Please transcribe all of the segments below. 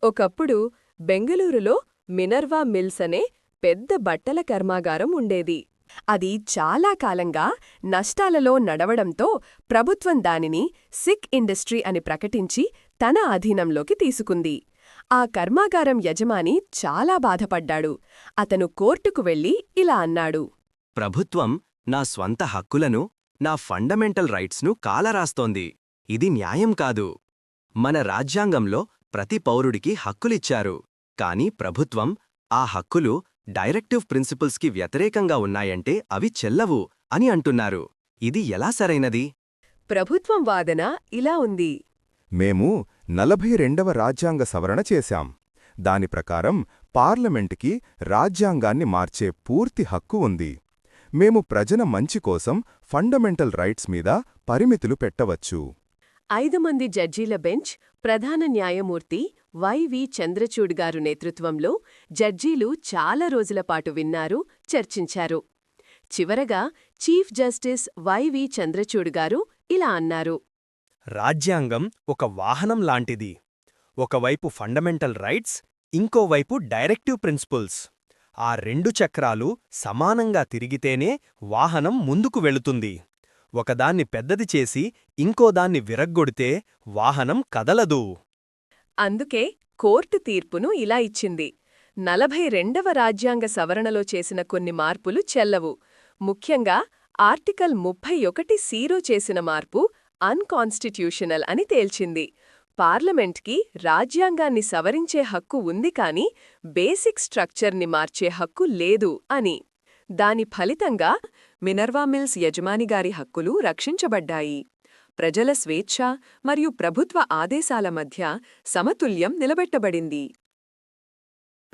ఒకప్పుడు బెంగళూరులో Minerva mills అనే పెద్ద బట్టల కర్మాగారం ఉండేది. అది చాలా కాలంగా నష్టాలలో నడవడంతో ప్రభుత్వం దానిని సిక్ ఇండస్ట్రీ అని ప్రకటించి తన అధీనంలోకి తీసుకుంది. ఆ కర్మాగారం యజమాని చాలా బాధపడ్డాడు. అతను కోర్టుకు వెళ్లి ఇలా అన్నాడు: ప్రభుత్వం నా స్వంత హక్కులను, నా ఫండమెంటల్ రైట్స్ను కాలరాస్తోంది. ఇది న్యాయం కాదు. మన రాజ్యాంగంలో ప్రతి పౌరుడికి హక్కులిచ్చారు, కాని ప్రభుత్వం ఆ హక్కులు డైరెక్టివ్ ప్రిన్సిపల్స్కి వ్యతిరేకంగా ఉన్నాయంటే అవి చెల్లవు అని అంటున్నారు. ఇది ఎలా సరైనది? ప్రభుత్వం వాదన ఇలా ఉంది: మేము 42వ రాజ్యాంగ సవరణ చేశాం. దాని ప్రకారం పార్లమెంటుకి రాజ్యాంగాన్ని మార్చే పూర్తి హక్కు ఉంది. మేము ప్రజల మంచి కోసం ఫండమెంటల్ రైట్స్ మీద పరిమితులు పెట్టవచ్చు. 5 మంది జడ్జీల బెంచ్, ప్రధాన న్యాయమూర్తి వైవి చంద్రచూడ్ గారు నేతృత్వంలో జడ్జీలు చాలా రోజులపాటు విన్నారు, చర్చించారు. చివరగా చీఫ్ జస్టిస్ వైవి చంద్రచూడ్ గారు ఇలా అన్నారు: రాజ్యాంగం ఒక వాహనం లాంటిది. ఒకవైపు ఫండమెంటల్ రైట్స్, ఇంకోవైపు డైరెక్టివ్ ప్రిన్సిపల్స్. ఆ 2 చక్రాలు సమానంగా తిరిగితేనే వాహనం ముందుకు వెళుతుంది. ఒకదాన్ని పెద్దది చేసి ఇంకోదాన్ని విరగ్గొడితే వాహనం కదలదు. అందుకే కోర్టు తీర్పును ఇలా ఇచ్చింది: 42వ రాజ్యాంగ సవరణలో చేసిన కొన్ని మార్పులు చెల్లవు. ముఖ్యంగా ఆర్టికల్ 31(0) చేసిన మార్పు అన్కాన్స్టిట్యూషనల్ అని తేల్చింది. పార్లమెంట్కి రాజ్యాంగాన్ని సవరించే హక్కు ఉంది కాని బేసిక్ స్ట్రక్చర్ని మార్చే హక్కు లేదు అని. దాని ఫలితంగా మినర్వా మిల్స్ యజమానిగారి హక్కులు రక్షించబడ్డాయి. ప్రజల స్వేచ్ఛ మరియు ప్రభుత్వ ఆదేశాల మధ్య సమతుల్యం నిలబెట్టబడింది.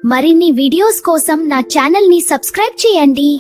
మరిన్ని వీడియోస్ కోసం నా ఛానల్ని సబ్స్క్రైబ్ చేయండి.